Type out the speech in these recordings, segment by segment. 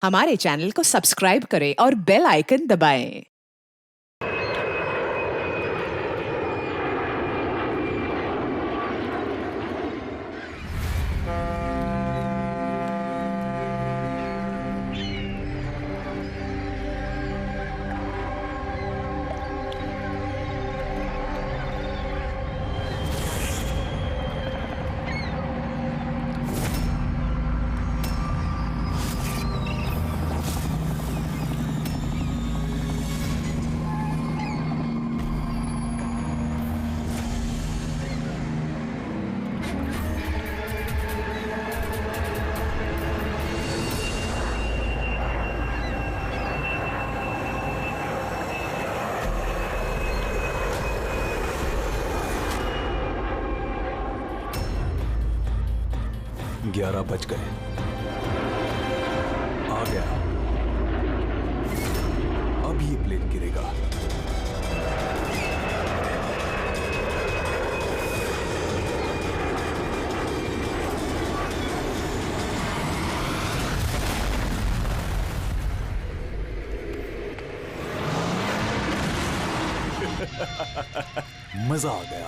हमारे चैनल को सब्सक्राइब करें और बेल आइकन दबाएं। ग्यारह बज गए। आ गया। अब ये प्लेन गिरेगा। मजा आ गया।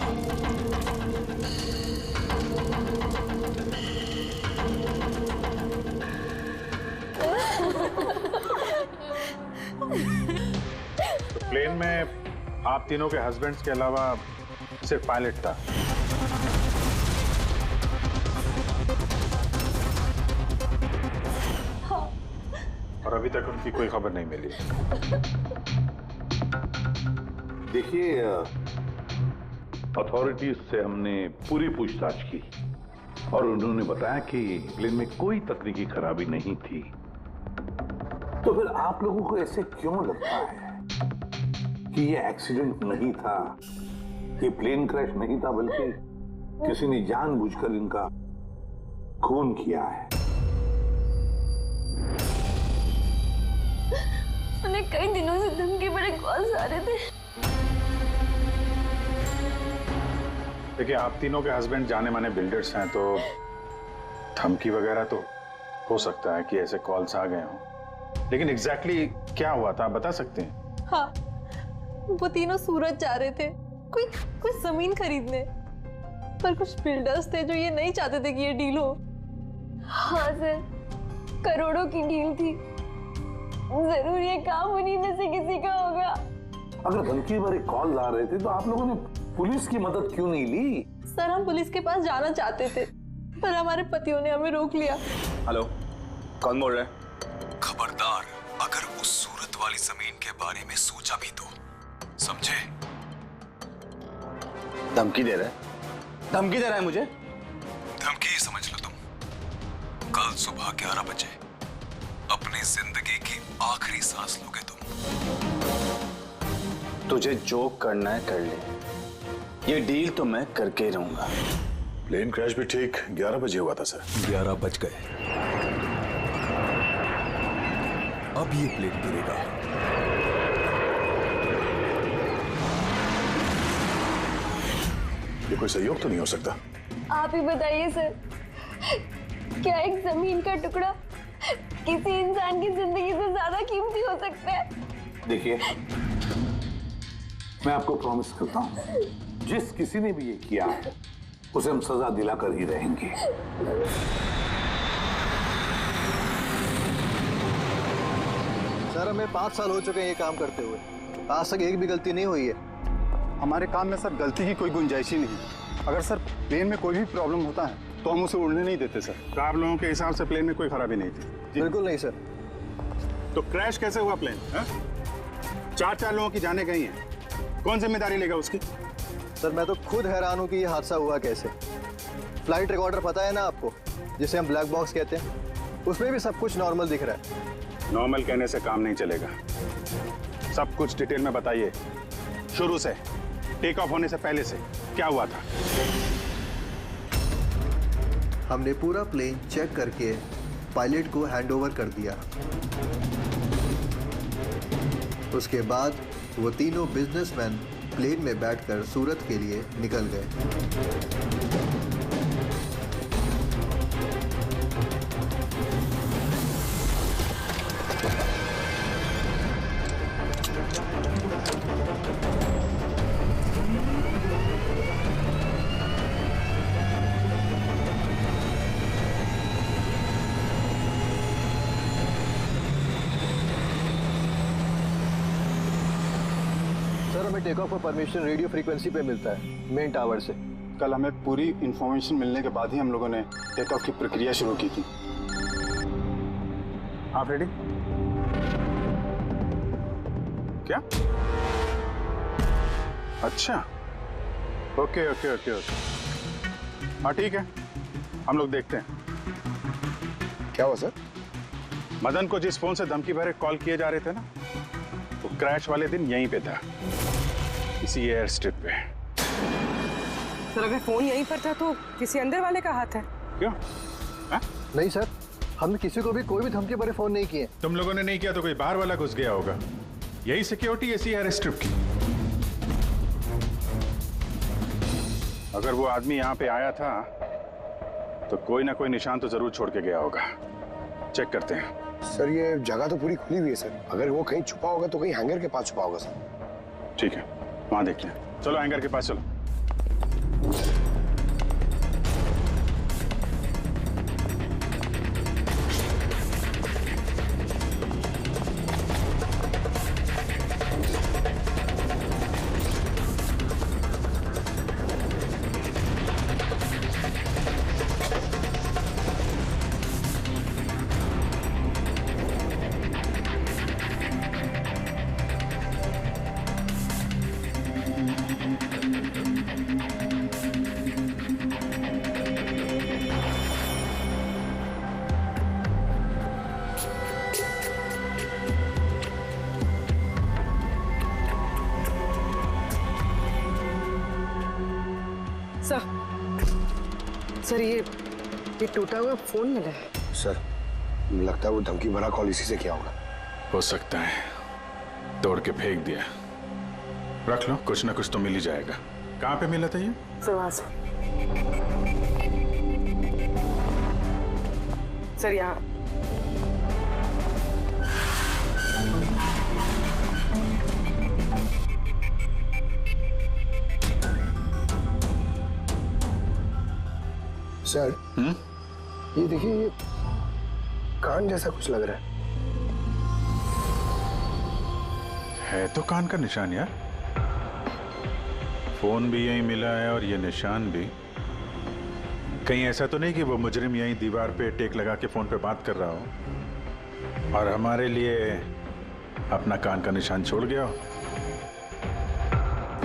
प्लेन में आप तीनों के हस्बैंड्स के अलावा सिर्फ पायलट था। हाँ। और अभी तक उनकी कोई खबर नहीं मिली। देखिए, अथॉरिटीज से हमने पूरी पूछताछ की और उन्होंने बताया कि प्लेन में कोई तकनीकी खराबी नहीं थी। तो फिर आप लोगों को ऐसे क्यों लगता है कि ये एक्सीडेंट नहीं था, ये प्लेन क्रैश नहीं था, बल्कि किसी ने जानबूझकर इनका खून किया है? उन्हें कई दिनों से धमकी भरे कॉल्स आ रहे थे। देखिए, आप तीनों के हस्बैंड जाने माने बिल्डर्स हैं, तो धमकी वगैरह तो हो सकता है कि ऐसे कॉल्स आ गए हों, लेकिन एग्जैक्टली क्या हुआ था आप बता सकते हैं? हाँ, वो तीनों सूरत जा रहे थे कोई जमीन खरीदने, पर कुछ बिल्डर्स थे जो ये नहीं चाहते थे कि ये डील हो। हाँ सर, करोड़ों की डील थी। जरूर ये काम उन्हीं में से किसी का होगा। अगर धमकी भरे कॉल आ रहे थे तो आप लोगों ने पुलिस की मदद क्यों नहीं ली? सर, हम पुलिस के पास जाना चाहते थे, पर हमारे पतियों ने हमें रोक लिया। हेलो, कौन बोल रहा है? खबरदार, अगर उस सूरत वाली जमीन के बारे में सोचा भी तो, समझे? धमकी दे रहा है? धमकी दे रहा है मुझे? धमकी समझ लो तुम। कल सुबह 11 बजे अपनी जिंदगी की आखिरी सांस लोगे तुम। तुझे जो करना है कर ले, ये डील तो मैं करके ही रहूंगा। प्लेन क्रैश भी ठीक 11 बजे हुआ था सर। 11 बज गए। अब ये प्लेन गिरेगा। ये कोई सहयोग तो नहीं हो सकता? आप ही बताइए सर, क्या एक जमीन का टुकड़ा किसी इंसान की जिंदगी से ज्यादा कीमती हो सकता है? देखिए, मैं आपको प्रॉमिस करता हूं, जिस किसी ने भी ये किया है उसे हम सजा दिलाकर ही रहेंगे। सर, हमें 5 साल हो चुके हैं ये काम करते हुए, आज तक एक भी गलती नहीं हुई है। हमारे काम में सर गलती की कोई गुंजाइश ही नहीं। अगर सर प्लेन में कोई भी प्रॉब्लम होता है तो हम उसे उड़ने नहीं देते सर। तो आप लोगों के हिसाब से प्लेन में कोई खराबी नहीं थी? बिल्कुल नहीं सर। तो क्रैश कैसे हुआ प्लेन? 4 लोगों की जानें गई हैं, कौन जिम्मेदारी लेगा उसकी? सर, मैं तो खुद हैरान हूँ कि ये हादसा हुआ कैसे। फ्लाइट रिकॉर्डर पता है ना आपको, जिसे हम ब्लैक बॉक्स कहते हैं, उसमें भी सब कुछ नॉर्मल दिख रहा है। नॉर्मल कहने से काम नहीं चलेगा, सब कुछ डिटेल में बताइए, शुरू से, टेक ऑफ होने से पहले से क्या हुआ था? हमने पूरा प्लेन चेक करके पायलट को हैंडओवर कर दिया। उसके बाद वो तीनों बिजनेसमैन प्लेन में बैठकर सूरत के लिए निकल गए। हमें टेक ऑफ का परमिशन रेडियो फ्रीक्वेंसी पे मिलता है मेन टावर से। कल हमें पूरी इंफॉर्मेशन मिलने के बाद ही हम लोगों ने टेक ऑफ की प्रक्रिया शुरू की थी। आप रेडी? क्या? अच्छा, ओके ओके ओके ओके, हाँ ठीक है, हम लोग देखते हैं। क्या हुआ सर? मदन को जिस फोन से धमकी भरे कॉल किए जा रहे थे ना, वो क्रैश वाले दिन यहीं पे था, इसी एयर स्ट्रिप पे। सर अगर फोन यहीं पर था तो किसी अंदर वाले का हाथ है। क्यों? हा? नहीं सर, हमने किसी को भी कोई भी धमकी भरे फोन नहीं किए। तुम लोगों ने नहीं किया तो कोई बाहर वाला घुस गया होगा। यही सिक्योरिटी इसी एयर स्ट्रिप की। अगर वो आदमी यहाँ पे आया था तो कोई ना कोई निशान तो जरूर छोड़ के गया होगा। चेक करते हैं। सर ये जगह तो पूरी खुली हुई है सर, अगर वो कहीं छुपा होगा तो कहीं हैंगर के पास छुपा होगा सर। ठीक है, वहां देखते हैं। चलो हैंगर के पास चलो। सर ये टूटा हुआ फोन मिला है। सर लगता है वो धमकी भरा कॉल इसी से किया होगा। हो सकता है, तोड़ के फेंक दिया। रख लो, कुछ ना कुछ तो मिल ही जाएगा। कहाँ पे मिला था ये? सर यहाँ। सर ये देखिए, ये कान जैसा कुछ लग रहा है तो कान का निशान यार। फोन भी यहीं मिला है और ये निशान भी। कहीं ऐसा तो नहीं कि वो मुजरिम यहीं दीवार पे टेक लगा के फोन पे बात कर रहा हो और हमारे लिए अपना कान का निशान छोड़ गया हो।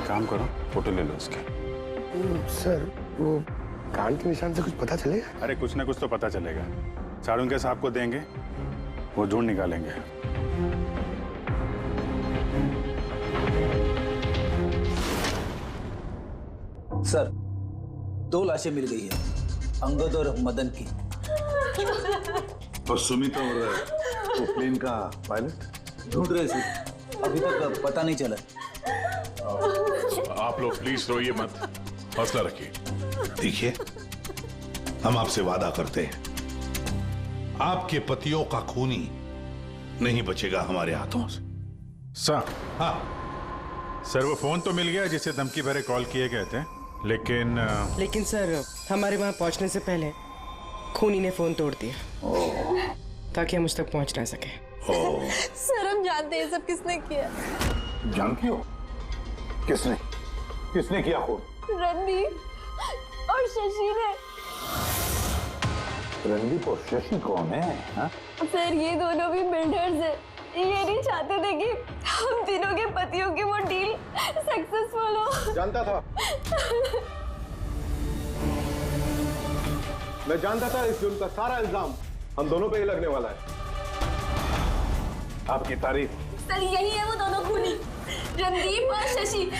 काम करो, फोटो ले लो उसकी। सर वो कान के निशान से कुछ पता चलेगा? अरे कुछ ना कुछ तो पता चलेगा। साड़ुंके साहब को देंगे, वो ढूंढ निकालेंगे। सर 2 लाशें मिल गई है, अंगद और मदन की। और सुमित और वो प्लेन का पायलट ढूंढ रहे थे, अभी तक पता नहीं चला। आप लोग प्लीज रोइए मत, हौसला रखिए। देखिए हम आपसे वादा करते हैं, आपके पतियों का खूनी नहीं बचेगा हमारे हाथों से। सर, हाँ सर वो फोन तो मिल गया जिसे धमकी भरे कॉल किए गए थे, लेकिन सर हमारे वहां पहुंचने से पहले खूनी ने फोन तोड़ दिया ताकि हम उस तक पहुंच ना सके। सर हम जानते हैं सब किसने किया। जानती हो किसने किया खून? रणदीप और शशि ने। रणदीप और शशि कौन है? हा? सर ये दोनों भी बिल्डर्स हैं। ये नहीं चाहते थे कि हम तीनों के पतियों की वो डील सक्सेसफुल हो। जानता था, मैं जानता था इस जुर्म का सारा इल्जाम हम दोनों पे ही लगने वाला है। आपकी तारीफ। सर यही है वो दोनों खूनी, रणदीप और शशि।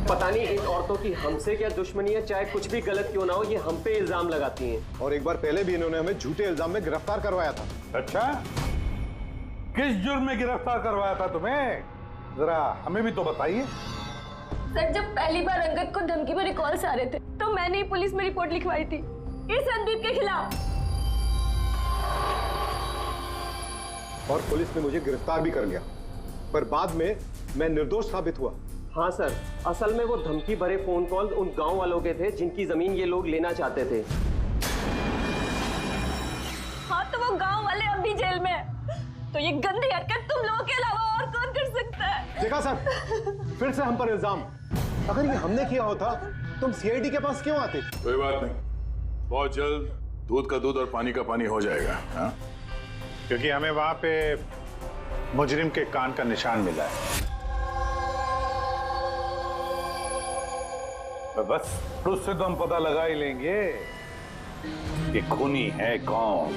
पता नहीं इन औरतों की हमसे क्या दुश्मनी है, चाहे कुछ भी गलत क्यों ना हो, ये हम पे इल्जाम लगाती हैं। और एक बार पहले भी इन्होंने हमें झूठे इल्जाम में गिरफ्तार करवाया था। अच्छा, किस जुर्म में गिरफ्तार करवाया था तुम्हें? जरा हमें भी तो बताइए। सर जब पहली बार अंगद को धमकी भरे कॉल्स आ रहे थे तो मैंने ही पुलिस में रिपोर्ट लिखवाई थी इस रणदीप के खिलाफ। और पुलिस ने मुझे गिरफ्तार भी कर लिया, पर बाद में मैं निर्दोष साबित हुआ हाँ सर, असल में वो धमकी भरे फोन कॉल उन गांव वालों के थे जिनकी जमीन ये लोग लेना चाहते थे। हाँ तो वो गांव वाले अब भी जेल में हैं। तो ये गंदी हरकत तुम लोगों के अलावा और कौन कर सकता है? देखा सर, फिर से हम पर इल्जाम। अगर ये हमने किया होता तुम सीआईडी के पास क्यों आते? कोई बात नहीं, बहुत जल्द दूध का दूध और पानी का पानी हो जाएगा। हाँ, क्योंकि हमें वहां पे मुजरिम के कान का निशान मिला है। बस उससे तो हम पता लगा ही लेंगे कि खूनी है कौन।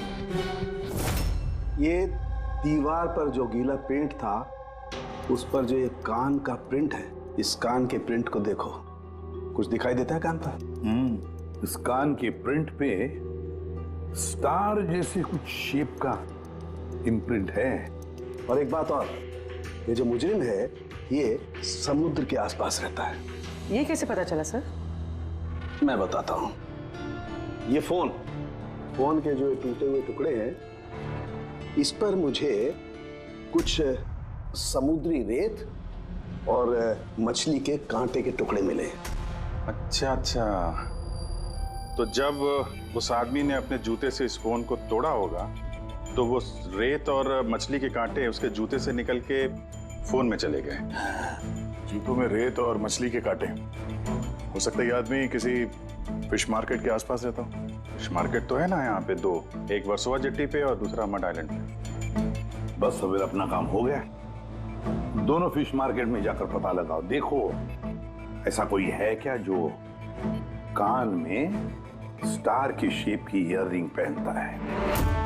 ये दीवार पर जो गीला पेंट था उस पर जो ये कान का प्रिंट है, इस कान के प्रिंट को देखो, कुछ दिखाई देता है कान पर? इस कान के प्रिंट पे स्टार जैसे कुछ शेप का इम्प्रिंट है। और एक बात और, ये जो मुजरिम है ये समुद्र के आसपास रहता है। ये कैसे पता चला सर? मैं बताता हूं। ये फोन के जो टूटे हुए टुकड़े हैं, इस पर मुझे कुछ समुद्री रेत और मछली के कांटे के टुकड़े मिले। अच्छा अच्छा, तो जब उस आदमी ने अपने जूते से इस फोन को तोड़ा होगा तो वो रेत और मछली के कांटे उसके जूते से निकल के फोन में चले गए। जूतों में रेत और मछली के कांटे, हो सकता है ये आदमी किसी फिश मार्केट के आसपास रहता हो। फिश मार्केट तो है ना यहाँ पे दो, एक वर्सोवा जेट्टी पे और दूसरा मड आइलैंड पे। बस फिर अपना काम हो गया। दोनों फिश मार्केट में जाकर पता लगाओ। देखो ऐसा कोई है क्या जो कान में स्टार की शेप की ईयररिंग पहनता है।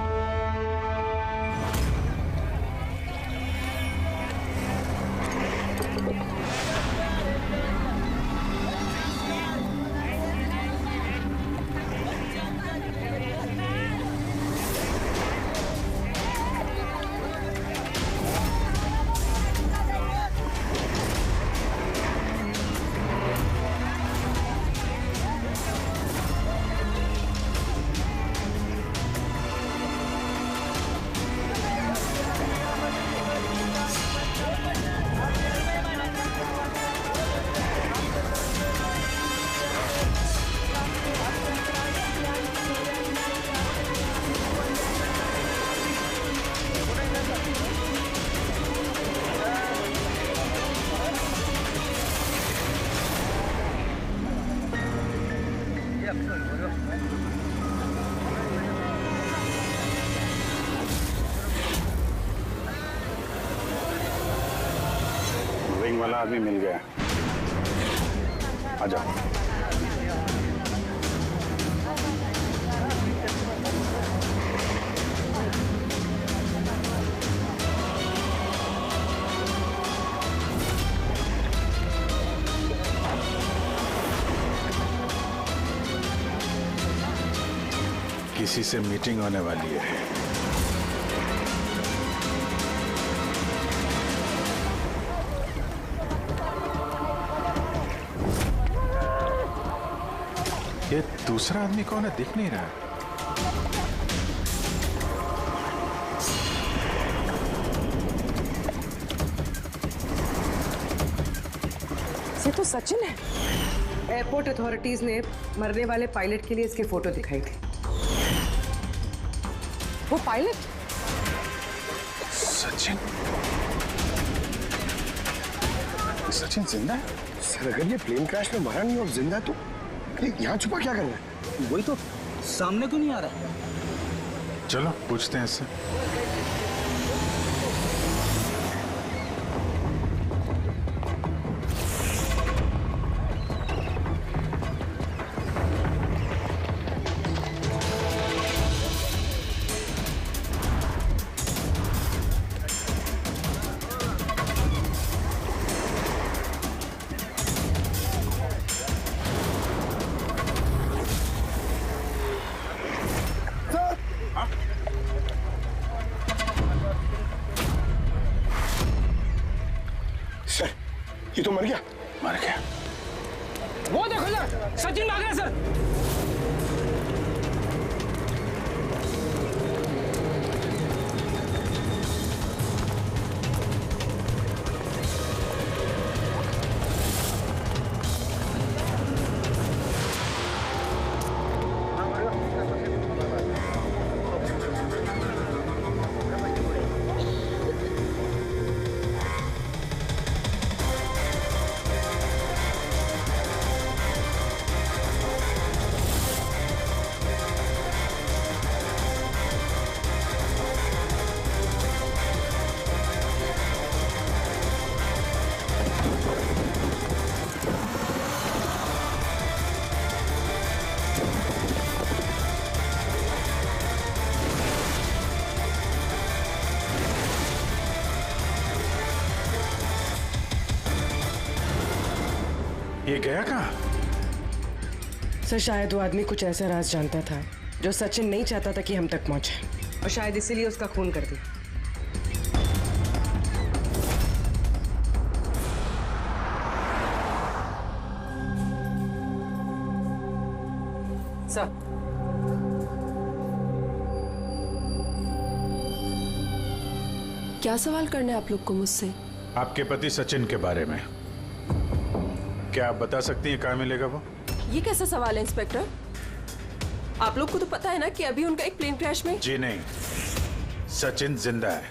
रिंग वाला आदमी मिल गया। आजा। किसी से मीटिंग होने वाली है। ये दूसरा आदमी कौन है, दिख नहीं रहा। ये तो सचिन है। एयरपोर्ट अथॉरिटीज ने मरने वाले पायलट के लिए इसकी फोटो दिखाई थी। वो पायलट सचिन, सचिन जिंदा है? सर अगर ये प्लेन क्रैश में मरा नहीं और जिंदा है तो यहाँ छुपा क्या कर रहा है? वही तो सामने क्यों नहीं आ रहा? चलो पूछते हैं इससे। ये तो मर गया। मर गया। वो देखो सर, सचिन भाग रहा है सर। ये गया कहाँ? सर शायद वो आदमी कुछ ऐसा राज जानता था जो सचिन नहीं चाहता था कि हम तक पहुंचे, और शायद इसीलिए उसका खून कर दिया। सर क्या सवाल करना है आप लोग को मुझसे? आपके पति सचिन के बारे में। क्या आप बता सकती हैं कहाँ मिलेगा वो? ये कैसा सवाल है इंस्पेक्टर? आप लोग को तो पता है ना कि अभी उनका एक प्लेन क्रैश में। जी नहीं, सचिन जिंदा है।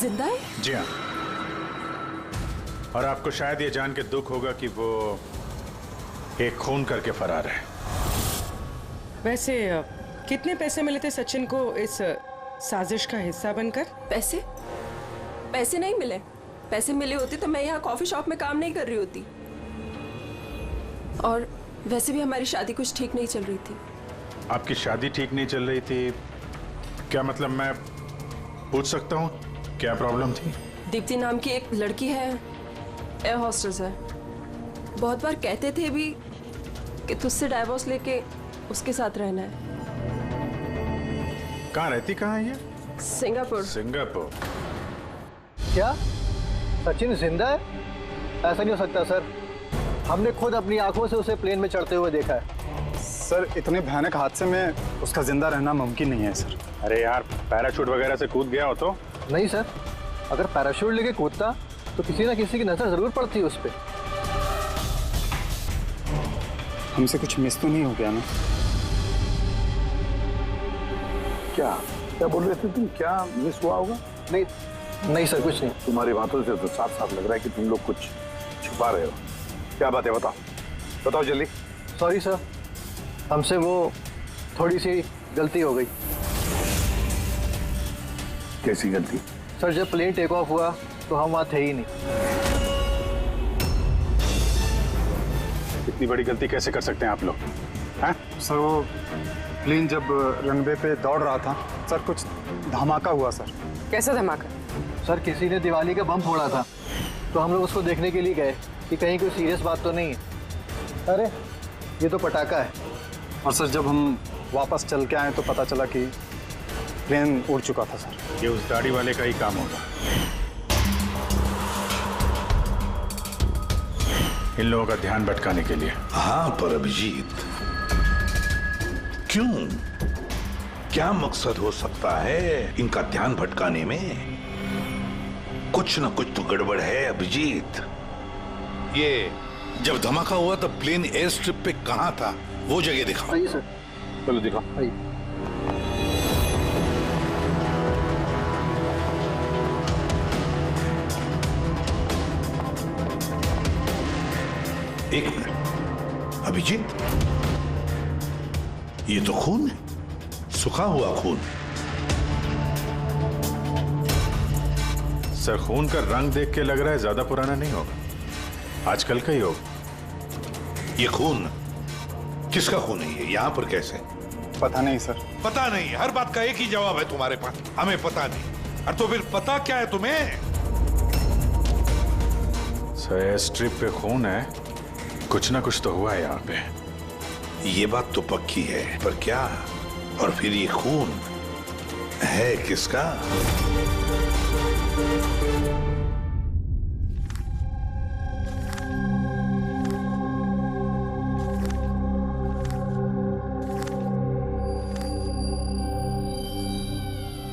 जिंदा है? जी हाँ। और आपको शायद ये जान के दुख होगा कि वो एक खून करके फरार है। वैसे कितने पैसे मिले थे सचिन को इस साजिश का हिस्सा बनकर? पैसे? पैसे नहीं मिले। पैसे मिले होते तो मैं यहाँ कॉफी शॉप में काम नहीं कर रही होती। और वैसे भी हमारी शादी कुछ ठीक नहीं चल रही थी। आपकी शादी ठीक नहीं चल रही थी? क्या मतलब, मैं पूछ सकता हूँ क्या प्रॉब्लम थी? दीप्ति नाम की एक लड़की है, एयर होस्टेस है। बहुत बार कहते थे भी कि तुझसे डाइवोर्स लेके उसके साथ रहना है। कहाँ रहती, कहाँ है ये? सिंगापुर। सिंगापुर? क्या सचिन जिंदा है? ऐसा नहीं हो सकता सर, हमने खुद अपनी आंखों से उसे प्लेन में चढ़ते हुए देखा है। सर इतने भयानक हादसे में उसका जिंदा रहना मुमकिन नहीं है सर। अरे यार, पैराशूट वगैरह से कूद गया हो तो? नहीं सर, अगर पैराशूट लेके कूदता तो किसी ना किसी की नजर जरूर पड़ती है उस पर। हमसे कुछ मिस तो नहीं हो गया ना? क्या बोल रहे थे तुम? क्या मिस हुआ होगा? नहीं सर, कुछ नहीं। तुम्हारी बातों से तो साफ साफ लग रहा है कि तुम लोग कुछ छुपा रहे हो। क्या बात है, बताओ जल्दी। सॉरी सर, हमसे वो थोड़ी सी गलती हो गई। कैसी गलती? सर जब प्लेन टेक ऑफ हुआ तो हम वहाँ थे ही नहीं। इतनी बड़ी गलती कैसे कर सकते हैं आप लोग? हैं? सर वो प्लेन जब रनवे पे दौड़ रहा था सर, कुछ धमाका हुआ सर। कैसा धमाका? सर किसी ने दिवाली का बम फोड़ा था, तो हम लोग उसको देखने के लिए गए कि कहीं कोई सीरियस बात तो नहीं है। अरे ये तो पटाखा है। और सर जब हम वापस चल के आए तो पता चला कि प्लेन उड़ चुका था सर। ये उस दाढ़ी वाले का ही काम होगा, इन लोगों का ध्यान भटकाने के लिए। हाँ पर अभिजीत, क्यों? क्या मकसद हो सकता है इनका ध्यान भटकाने में? कुछ ना कुछ तो गड़बड़ है अभिजीत। ये जब धमाका हुआ तब प्लेन एयर स्ट्रिप पे कहां था, वो जगह दिखाओ। आइए सर। चलो दिखाओ। आइए। एक मिनट अभिजीत, ये तो खून है, सूखा हुआ खून। सर खून का रंग देख के लग रहा है ज्यादा पुराना नहीं होगा, आजकल का ही होगा। ये खून किसका खून है? ये यहाँ पर कैसे? पता नहीं सर। पता नहीं? हर बात का एक ही जवाब है तुम्हारे पास, हमें पता नहीं। और तो फिर पता क्या है तुम्हें? सर एयर स्ट्रिप पे खून है, कुछ ना कुछ तो हुआ है यहाँ पे। ये बात तो पक्की है, पर क्या? और फिर ये खून है किसका?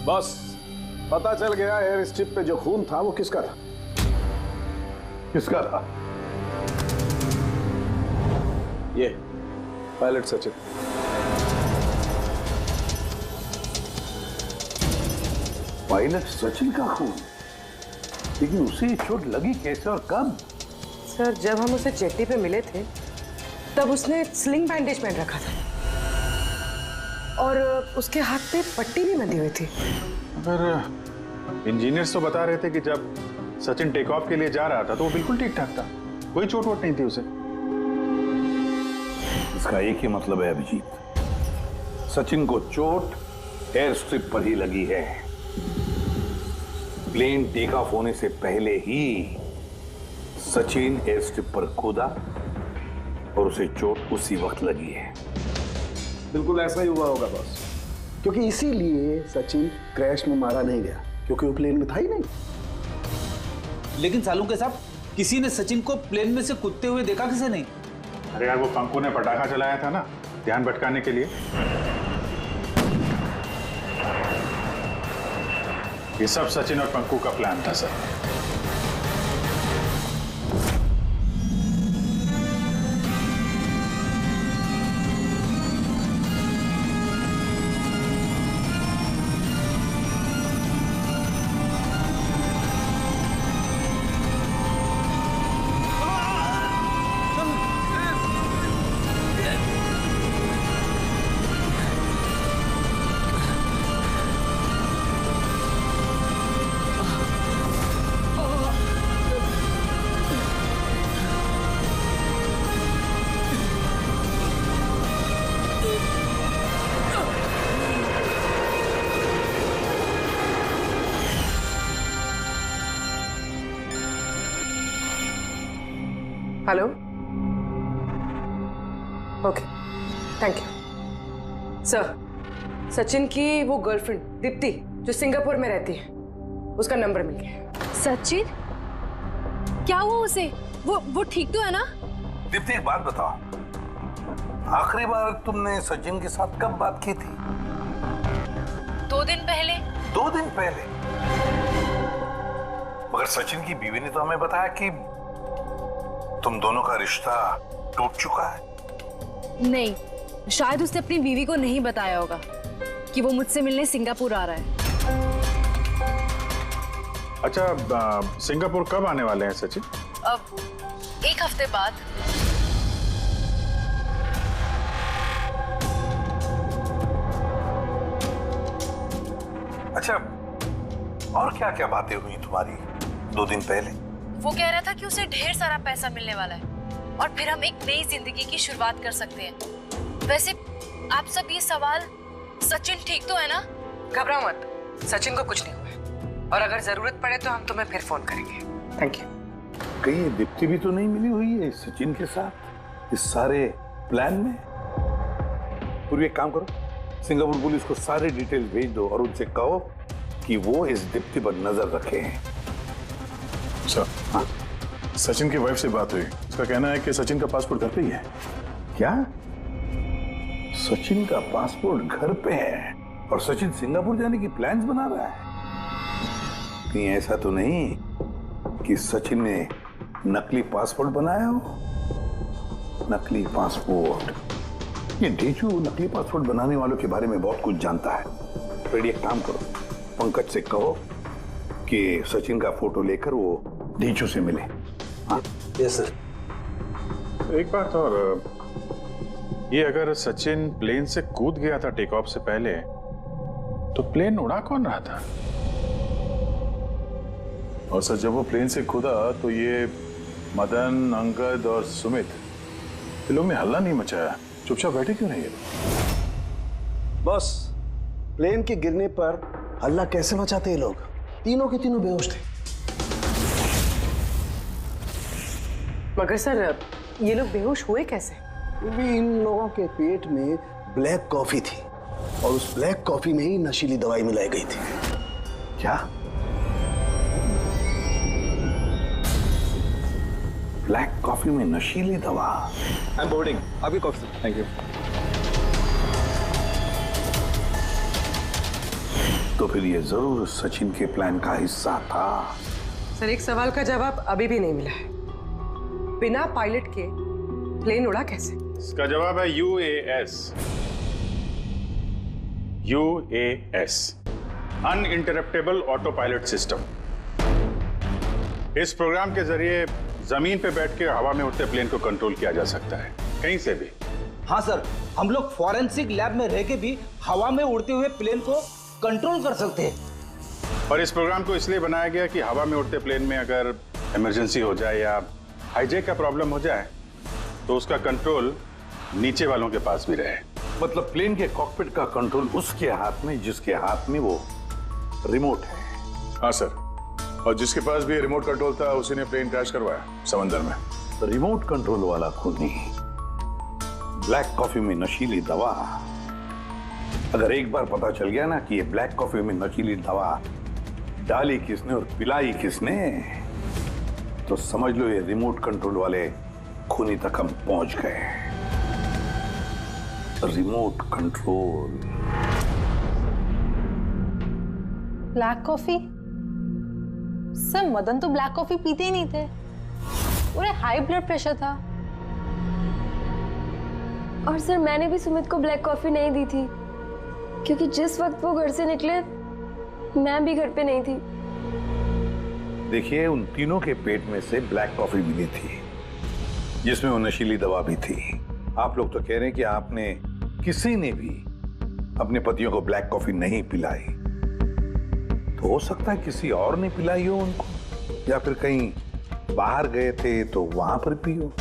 बस पता चल गया, एयर स्ट्रिप पे जो खून था वो किसका था? किसका था? ये पायलट सचिन। पायलट सचिन का खून? लेकिन उसे चोट लगी कैसे और कब? सर जब हम उसे जेट्टी पे मिले थे तब उसने स्लिंग बैंडेज पहन रखा था और उसके हाथ पे पट्टी भी बंधी हुई थी। अगर इंजीनियर्स तो बता रहे थे कि जब सचिन टेक ऑफ के लिए जा रहा था तो वो बिल्कुल ठीक ठाक था, कोई चोट वोट नहीं थी उसे। इसका एक ही मतलब है अभिजीत, सचिन को चोट एयर स्ट्रिप पर ही लगी है। प्लेन टेक ऑफ होने से पहले ही सचिन एयर स्ट्रिप पर कूदा और उसे चोट उसी वक्त लगी है। बिल्कुल ऐसा ही हुआ होगा बॉस, क्योंकि इसीलिए सचिन क्रैश में मारा नहीं गया, क्योंकि वो प्लेन में था ही नहीं। लेकिन सालुंके साहब, किसी ने सचिन को प्लेन में से कूदते हुए देखा किसे नहीं? अरे यार, वो पंकु ने पटाखा चलाया था ना, ध्यान भटकाने के लिए। ये सब सचिन और पंकु का प्लान था sir. Hello, okay, thank you sir. Sachin की वो गर्लफ्रेंड दीप्ति जो सिंगापुर में रहती है, उसका नंबर मिल गया। सचिन, क्या हुआ उसे? वो ठीक तो है ना? दीप्ति, एक बात बताओ, आखिरी बार तुमने सचिन के साथ कब बात की थी? 2 दिन पहले। 2 दिन पहले? मगर सचिन की बीवी ने तो हमें बताया कि तुम दोनों का रिश्ता टूट चुका है। नहीं, शायद उसने अपनी बीवी को नहीं बताया होगा कि वो मुझसे मिलने सिंगापुर आ रहा है। अच्छा, सिंगापुर कब आने वाले हैं सचिन? अब 1 हफ्ते बाद। अच्छा, और क्या क्या बातें हुई तुम्हारी 2 दिन पहले? वो कह रहा था कि उसे ढेर सारा पैसा मिलने वाला है और फिर हम एक नई जिंदगी की शुरुआत कर सकते हैं। वैसे आप सब ये सवाल, सचिन ठीक तो है ना? घबराओ मत, सचिन को कुछ नहीं हुआ है और अगर जरूरत पड़े तो हम तुम्हें फिर फोन करेंगे। Thank you. कहीं दीप्ति भी तो नहीं मिली हुई है सचिन के साथ इस सारे प्लान में? पूर्व एक काम करो, सिंगापुर पुलिस को सारे डिटेल भेज दो और उनसे कहो कि वो इस दीप्ति पर नजर रखे हैं। सर, हाँ, सचिन की वाइफ से बात हुई, उसका कहना है कि सचिन का पासपोर्ट घर पे ही है। क्या? सचिन का पासपोर्ट घर पे है और सचिन सिंगापुर जाने की प्लान्स बना रहा है? कहीं ऐसा तो नहीं कि सचिन ने नकली पासपोर्ट बनाया हो? नकली पासपोर्ट, ये ढीचू नकली पासपोर्ट बनाने वालों के बारे में बहुत कुछ जानता है। फिर एक काम करो, पंकज से कहो कि सचिन का फोटो लेकर वो ढीचू से मिले। हाँ? Yes sir. एक बात और, ये अगर सचिन प्लेन से कूद गया था टेक ऑफ से पहले, तो प्लेन उड़ा कौन रहा था? और सर, जब वो प्लेन से कूदा तो ये मदन, अंगद और सुमित, ये लोग ने हल्ला नहीं मचाया, चुपचाप बैठे क्यों नहीं? बॉस, प्लेन के गिरने पर हल्ला कैसे मचाते हैं लोग? तीनों के तीनों बेहोश थे। मगर सर, ये लोग बेहोश हुए कैसे? भी इन लोगों के पेट में ब्लैक कॉफी थी और उस ब्लैक कॉफी में ही नशीली दवाई मिलाई गई थी। क्या? ब्लैक कॉफी में नशीली दवा? आई एम बोर्डिंग, आपकी कॉफी। Thank you. तो फिर ये जरूर सचिन के प्लान का हिस्सा था। सर, एक सवाल का जवाब अभी भी नहीं मिला है। बिना पायलट के प्लेन उड़ा कैसे? इसका जवाब है UAS। UAS, uninterruptible auto pilot system. इस प्रोग्राम के जरिए जमीन पे बैठ के हवा में उड़ते प्लेन को कंट्रोल किया जा सकता है, कहीं से भी। हाँ सर, हम लोग फॉरेंसिक लैब में रह के भी हवा में उड़ते हुए प्लेन को कंट्रोल कर सकते हैं। और इस प्रोग्राम को इसलिए बनाया गया कि हवा में उड़ते प्लेन में अगर इमरजेंसी हो जाए या हाईजैक का प्रॉब्लम हो जाए तो उसका कंट्रोल नीचे वालों के पास भी रहे। मतलब प्लेन के कॉकपिट का कंट्रोल उसके हाथ में जिसके हाथ में वो रिमोट है। हाँ सर, और जिसके पास भी रिमोट कंट्रोल था उसी ने प्लेन क्रैश करवाया समंदर में। रिमोट कंट्रोल वाला खूनी, ब्लैक कॉफी में नशीली दवा। अगर एक बार पता चल गया ना कि ये ब्लैक कॉफी में नशीली दवा डाली किसने और पिलाई किसने, तो समझ लो ये रिमोट कंट्रोल वाले खूनी तक हम पहुंच गए। Remote control. Black coffee? Sir Madan तो ब्लैक कॉफी पीते ही नहीं थे, उन्हें हाई ब्लड प्रेशर था। और सर मैंने भी सुमित को ब्लैक कॉफी नहीं दी थी, क्योंकि जिस वक्त वो घर से निकले मैं भी घर पे नहीं थी। देखिए, उन तीनों के पेट में से ब्लैक कॉफी मिली थी, जिसमें वो नशीली दवा भी थी। आप लोग तो कह रहे हैं कि आपने किसी ने भी अपने पतियों को ब्लैक कॉफी नहीं पिलाई, तो हो सकता है किसी और ने पिलाई हो उनको, या फिर कहीं बाहर गए थे तो वहां पर पी हो।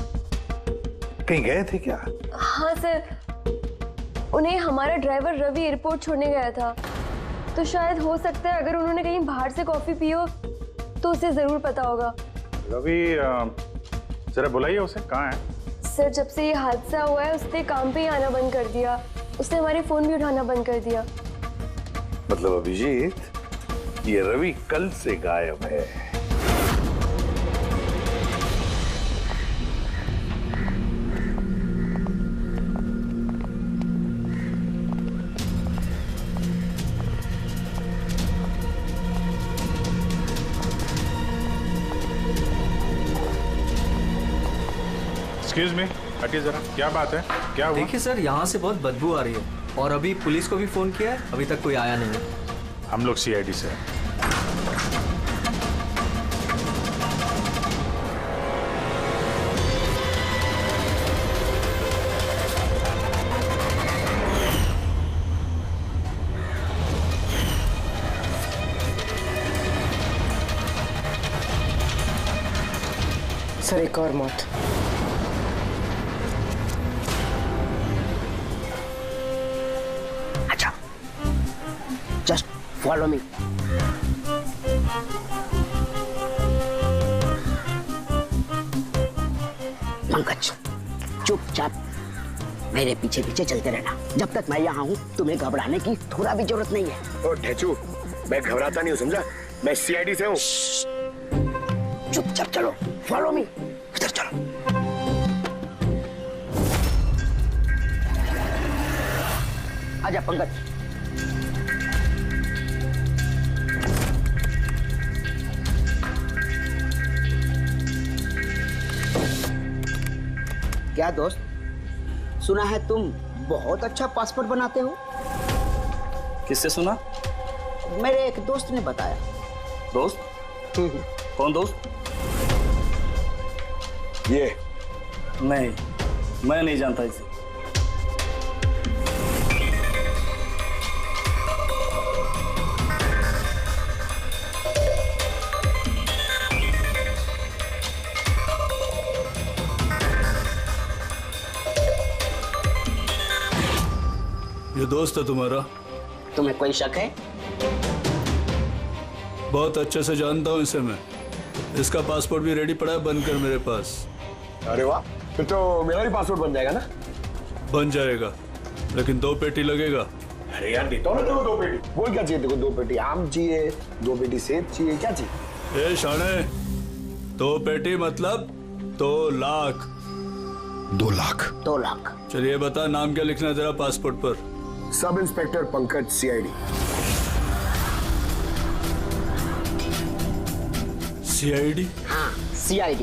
कहीं गए थे क्या? हाँ सर, उन्हें हमारा ड्राइवर रवि एयरपोर्ट छोड़ने गया था, तो शायद हो सकता है अगर उन्होंने कहीं बाहर से कॉफी पी हो तो उसे जरूर पता होगा। रवि जरा बुलाइए उसे, कहाँ है? सर जब से ये हादसा हुआ है उसने काम पे ही आना बंद कर दिया, उसने हमारे फोन भी उठाना बंद कर दिया। मतलब अभिजीत, ये रवि कल से गायब है। एक्सक्यूज मी, हटिए जरा, क्या बात है, क्या हुआ? देखिए सर, यहाँ से बहुत बदबू आ रही है और अभी पुलिस को भी फोन किया है, अभी तक कोई आया नहीं है। हम लोग CID से हैं। सर एक और मौत। अच्छा, जस्ट फॉलो मी। पंकज, चुपचाप मेरे पीछे पीछे चलते रहना। जब तक मैं यहाँ हूँ तुम्हें घबराने की थोड़ा भी जरूरत नहीं है। ओ ढेचू, मैं घबराता नहीं हूँ, समझा? मैं CID से हूँ। चुपचाप चलो, फॉलो मी। इधर चलो। आजा पंकज। क्या दोस्त, सुना है तुम बहुत अच्छा पासपोर्ट बनाते हो? किससे सुना? मेरे एक दोस्त ने बताया। दोस्त? कौन दोस्त? ये नहीं, मैं नहीं जानता इसे। ये दोस्त है तुम्हारा? तुम्हें कोई शक है? बहुत अच्छे से जानता हूँ इसे मैं। इसका पासपोर्ट भी रेडी पड़ा है, बनकर मेरे पास। अरे वाह, फिर तो मेरा भी पासपोर्ट बन जाएगा ना? बन जाएगा, लेकिन 2 पेटी लगेगा। अरे यार, देता हूँ ना तेरे को 2 पेटी। बोल क्या चाहिए तेरे को? 2 पेटी आम चाहिए, 2 पेटी सेब चाहिए, क्या चाहिए? ए शाने, 2 पेटी मतलब 2 लाख। 2 लाख? 2 लाख। चलिए बता, नाम क्या लिखना है तेरा पासपोर्ट पर? Sub inspector Pankaj, CID। CID? हाँ, CID।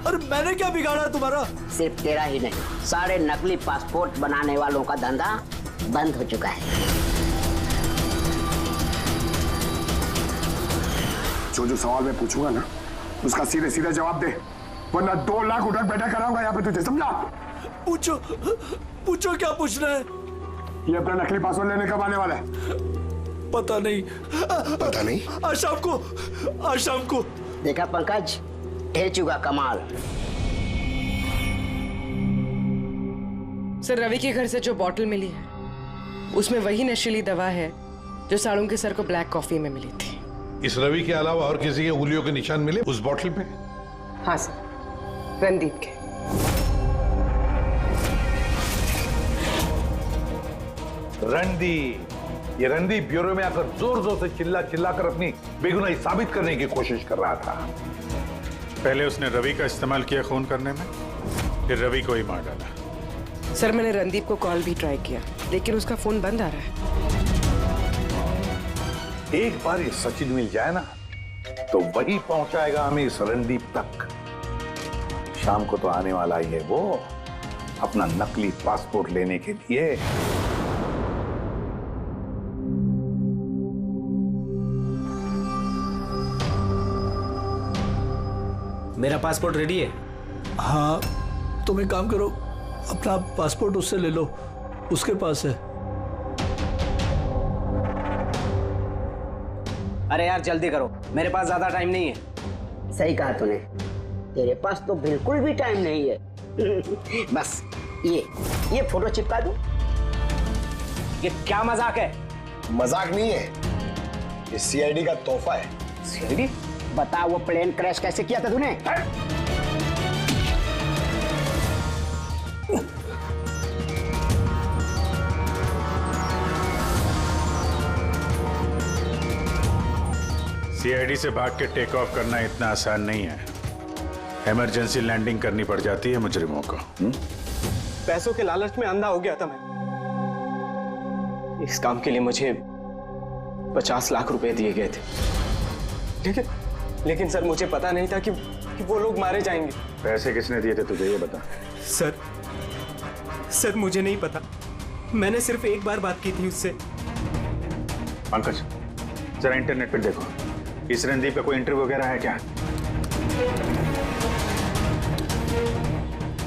अरे मैंने क्या बिगाड़ा तुम्हारा? सिर्फ तेरा ही नहीं, सारे नकली पासपोर्ट बनाने वालों का धंधा बंद हो चुका है। जो सवाल मैं पूछूंगा ना, उसका सीधे सीधे जवाब दे, वरना 2 लाख उठक बैठक कराऊंगा यहाँ पे तुझे, समझा? पूछो क्या पूछना है? ये अपना नकली पासपोर्ट लेने कब आने वाला है? पता नहीं। पता नहीं? आज शाम को। देखा पंकज, ढेर चुका कमाल। सर रवि के घर से जो बॉटल मिली है उसमें वही नशीली दवा है जो साड़ू के सर को ब्लैक कॉफी में मिली थी। इस रवि के अलावा और किसी के उंगलियों के निशान मिले उस बॉटल पे? हाँ सर, रणदीप के। रणदीप, ये रणदीप ब्यूरो में आकर जोर जोर से चिल्ला चिल्ला कर अपनी बेगुनाही साबित करने की कोशिश कर रहा था। पहले उसने रवि का इस्तेमाल किया खून करने में, फिर रवि को ही मार डाला। सर मैंने रणदीप को कॉल भी ट्राई किया, लेकिन उसका फोन बंद आ रहा है। एक बार ये सचिन मिल जाए ना, तो वही पहुंचाएगा हमें इस रणदीप तक। शाम को तो आने वाला ही है वो, अपना नकली पासपोर्ट लेने के लिए। मेरा पासपोर्ट रेडी है। हाँ, तुम एक काम करो, अपना पासपोर्ट उससे ले लो, उसके पास है। अरे यार जल्दी करो, मेरे पास ज्यादा टाइम नहीं है। सही कहा तूने, तेरे पास तो बिल्कुल भी टाइम नहीं है। बस ये फोटो चिपका दूं? ये क्या मजाक है? मजाक नहीं है, ये सीआईडी का तोहफा है। सीआईडी? बता वो प्लेन क्रैश कैसे किया था तूने? सीआईडी से भाग के टेक ऑफ करना इतना आसान नहीं है। इमरजेंसी लैंडिंग करनी पड़ जाती है मुजरिमों को। पैसों के लालच में अंधा हो गया था मैं। इस काम के लिए मुझे 50 लाख रुपए दिए गए थे, लेकिन सर मुझे पता नहीं था कि वो लोग मारे जाएंगे। पैसे किसने दिए थे तुझे, ये बता। सर मुझे नहीं पता, मैंने सिर्फ एक बार बात की थी उससे। पंकज, जरा इंटरनेट पे देखो, इस रणदीप का कोई इंटरव्यू वगैरह है क्या?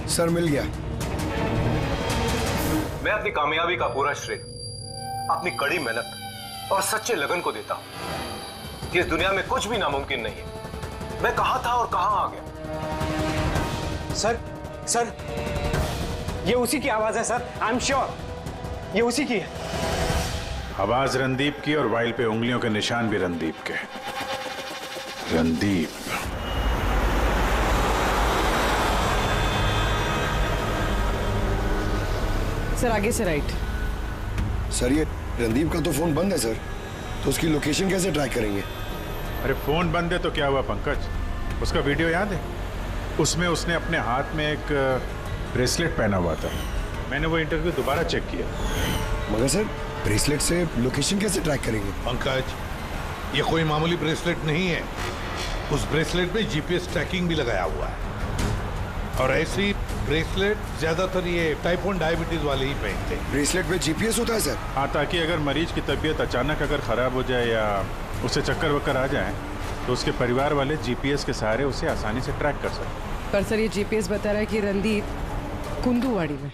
सर मिल गया। मैं अपनी कामयाबी का पूरा श्रेय अपनी कड़ी मेहनत और सच्चे लगन को देता हूं कि इस दुनिया में कुछ भी नामुमकिन नहीं है। मैं कहां था और कहां आ गया। सर ये उसी की आवाज है सर, आई एम श्योर ये उसी की है। आवाज रणदीप की और वाइल पे उंगलियों के निशान भी रणदीप के। रणदीप, सर आगे से राइट। सर ये रणदीप का तो फोन बंद है सर, तो उसकी लोकेशन कैसे ट्रैक करेंगे? अरे फोन बंद है तो क्या हुआ पंकज, उसका वीडियो याद है? उसमें उसने अपने हाथ में एक ब्रेसलेट पहना हुआ था। मैंने वो इंटरव्यू दोबारा चेक किया। मगर सर ब्रेसलेट से लोकेशन कैसे ट्रैक करेंगे? पंकज, ये कोई मामूली ब्रेसलेट नहीं है। उस ब्रेसलेट में जीपीएस ट्रैकिंग भी लगाया हुआ है, और ऐसी ब्रेसलेट ज्यादातर ये टाइप 1 डायबिटीज वाले ही पहनते हैं। ब्रेसलेट में जीपीएस होता है सर? हाँ, ताकि अगर मरीज की तबीयत अचानक अगर खराब हो जाए या उसे चक्कर वक्कर आ जाए तो उसके परिवार वाले जीपीएस के सहारे उसे आसानी से ट्रैक कर सकते। पर सर ये जीपीएस बता रहा है कि रणदीप कुंदूवाड़ी में।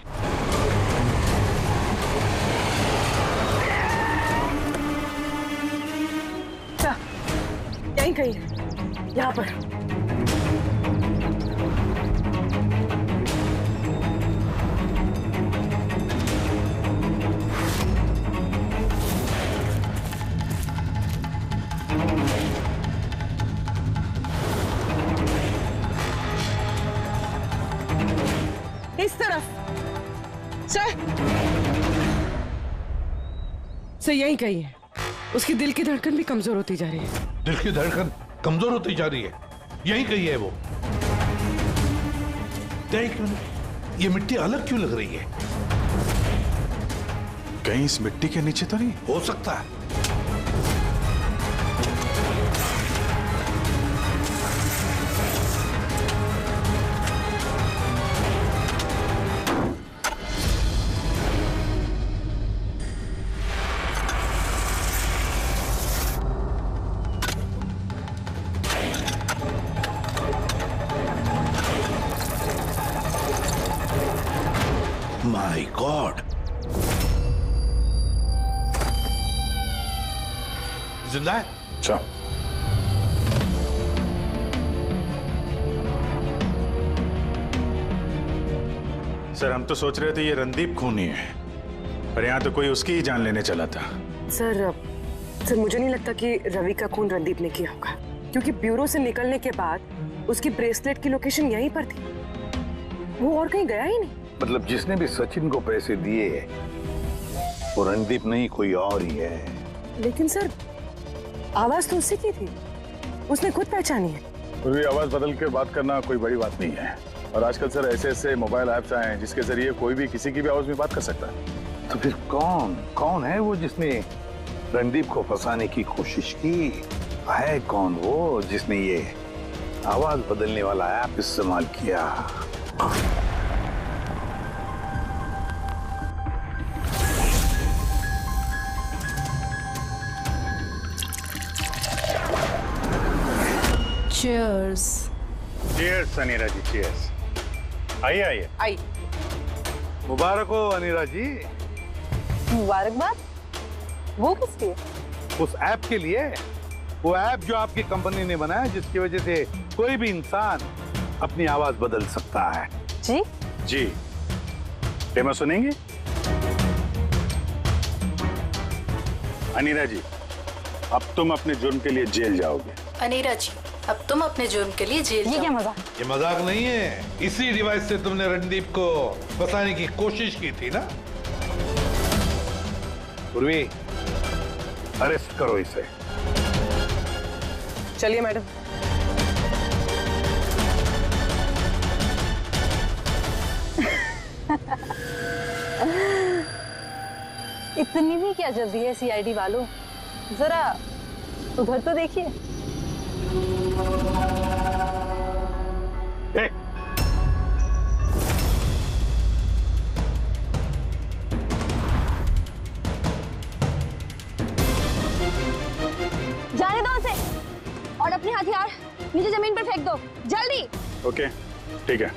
यहीं कहीं, यहाँ पर। इस तरफ सर यहीं कहीं है। उसकी दिल की धड़कन भी कमजोर होती जा रही है। दिल की धड़कन कमजोर होती जा रही है, यही कही है वो। ये मिट्टी अलग क्यों लग रही है? कहीं इस मिट्टी के नीचे तो नहीं हो सकता है। My God! जिंदा है? अच्छा। सर हम तो सोच रहे थे ये रणदीप खूनी है, पर यहाँ तो कोई उसकी ही जान लेने चला था। सर मुझे नहीं लगता कि रवि का खून रणदीप ने किया होगा, क्योंकि ब्यूरो से निकलने के बाद उसकी ब्रेसलेट की लोकेशन यहीं पर थी, वो और कहीं गया ही नहीं। मतलब जिसने भी सचिन को पैसे दिए वो रणदीप नहीं, कोई और ही है। लेकिन सर आवाज तो उसी की थी, उसने खुद पहचानी है। पूरी आवाज बदल के बात करना कोई बड़ी बात नहीं है, और आजकल सर ऐसे ऐसे मोबाइल ऐप्स आए हैं जिसके जरिए कोई भी किसी की भी आवाज में बात कर सकता है। तो फिर कौन है वो जिसने रणदीप को फंसाने की कोशिश की? है कौन वो जिसने ये आवाज बदलने वाला ऐप इस्तेमाल किया? Cheers. Cheers, अनीरा जी, cheers. आइए आइए। आई। मुबारक हो अनीरा जी। मुबारकबाद? वो किसके? उस ऐप के लिए, वो ऐप जो आपकी कंपनी ने बनाया जिसकी वजह से कोई भी इंसान अपनी आवाज बदल सकता है। जी? जी। डेमो सुनेंगे? अनीरा जी, अब तुम अपने जुर्म के लिए जेल जाओगे। अनीरा जी, अब तुम अपने जुर्म के लिए जेल ये क्या मजाक? ये मजाक नहीं है। इसी डिवाइस से तुमने रणदीप को फंसाने की कोशिश की थी ना? पूर्वी, अरेस्ट करो इसे। चलिए मैडम। इतनी भी क्या जल्दी है सीआईडी वालों, जरा उधर तो देखिए। जाने दो उसे, और अपने हथियार नीचे जमीन पर फेंक दो, जल्दी। ओके, ठीक है।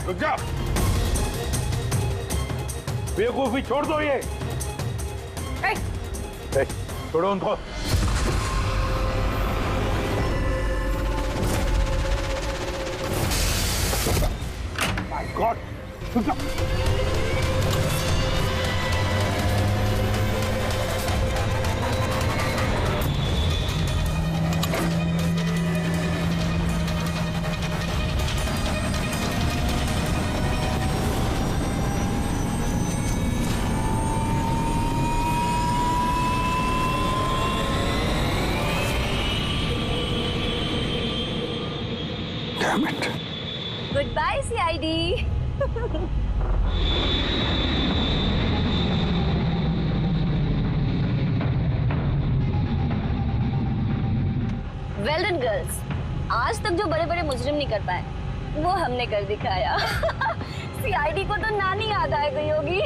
रुक जाओ, बेवकूफी छोड़ दो ये। छोड़ो उनको। My God, रुक जाओ। Damn it. Goodbye CID. Well done girls. आज तक जो बड़े बड़े मुजरिम नहीं कर पाए वो हमने कर दिखाया। सीआईडी को तो नानी याद आ गई होगी।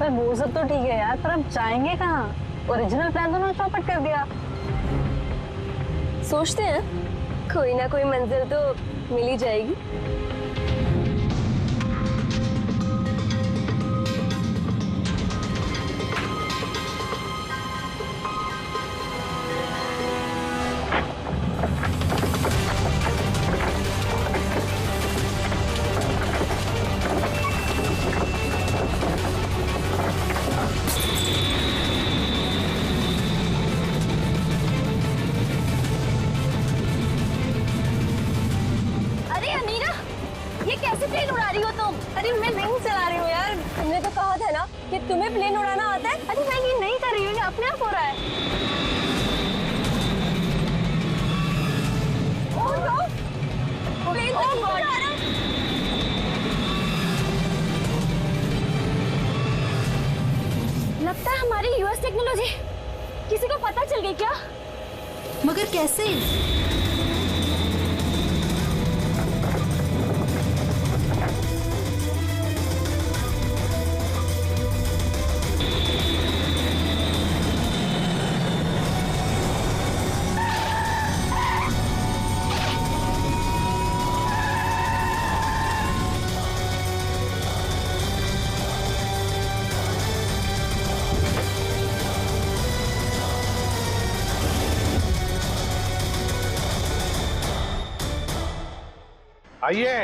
पर वो सब तो ठीक है यार, पर अब जाएंगे कहाँ? ओरिजिनल प्लान तो ना चौपट कर दिया। सोचते हैं कोई ना कोई मंजिल तो मिल ही जाएगी। तुम्हें प्लेन उड़ाना आता है? अरे मैं ये नहीं कर रही हूँ, ये अपने आप हो रहा है। Oh no! प्लेन तो नहीं उड़ा रहा। लगता है हमारी यूएस टेक्नोलॉजी किसी को पता चल गई क्या? मगर कैसे? आइए।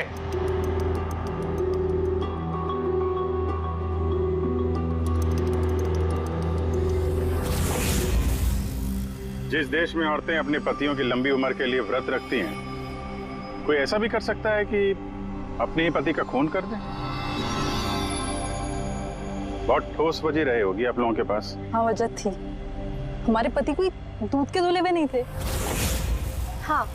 जिस देश में औरतें अपने पतियों की लंबी उम्र के लिए व्रत रखती हैं, कोई ऐसा भी कर सकता है कि अपने ही पति का खून कर दे? बहुत ठोस वजह रहे होगी आप लोगों के पास। हाँ, वजह थी। हमारे पति कोई दूध के धुले हुए नहीं थे। हाँ,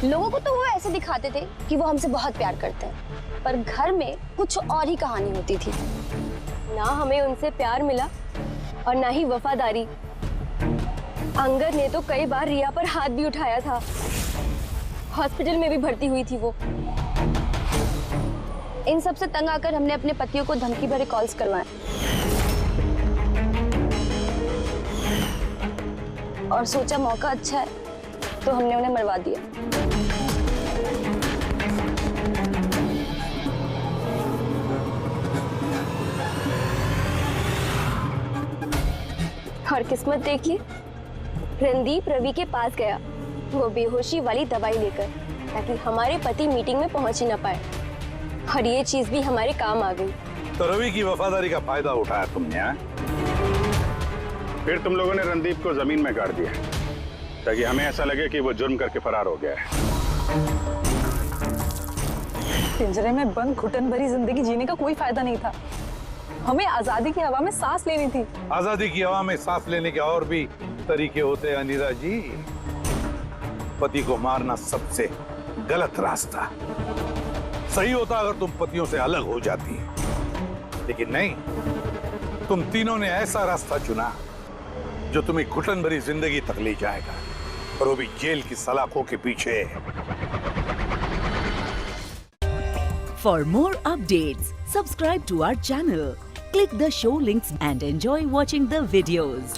लोगों को तो वो ऐसे दिखाते थे कि वो हमसे बहुत प्यार करते हैं, पर घर में कुछ और ही कहानी होती थी। ना हमें उनसे प्यार मिला और ना ही वफादारी। अंगर ने तो कई बार रिया पर हाथ भी उठाया था। हॉस्पिटल में भी भर्ती हुई थी वो। इन सब से तंग आकर हमने अपने पतियों को धमकी भरे कॉल्स करवाए और सोचा मौका अच्छा है तो हमने उन्हें मरवा दिया। और किस्मत देखिए, रणदीप रवि के पास गया, वो बेहोशी वाली दवाई लेकर, ताकि हमारे पति मीटिंग में पहुंच ही ना पाए। और ये चीज भी हमारे काम आ गई। तो रवि की वफादारी का फायदा उठाया तुमने, हाँ? फिर तुम लोगों ने रणदीप को जमीन में गाड़ दिया ताकि हमें ऐसा लगे कि वो जुर्म करके फरार हो गया है। पिंजरे में बंद घुटन भरी जिंदगी जीने का कोई फायदा नहीं था। हमें आजादी की हवा में सांस लेनी थी। आजादी की हवा में सांस लेने के और भी तरीके होते हैं अनिता जी। पति को मारना सबसे गलत रास्ता। सही होता अगर तुम पतियों से अलग हो जाती, लेकिन नहीं, तुम तीनों ने ऐसा रास्ता चुना जो तुम्हें घुटन भरी जिंदगी तक ले जाएगा, और वो भी जेल की सलाखों के पीछे। For more updates, subscribe to our channel, click the show links and enjoy watching the videos.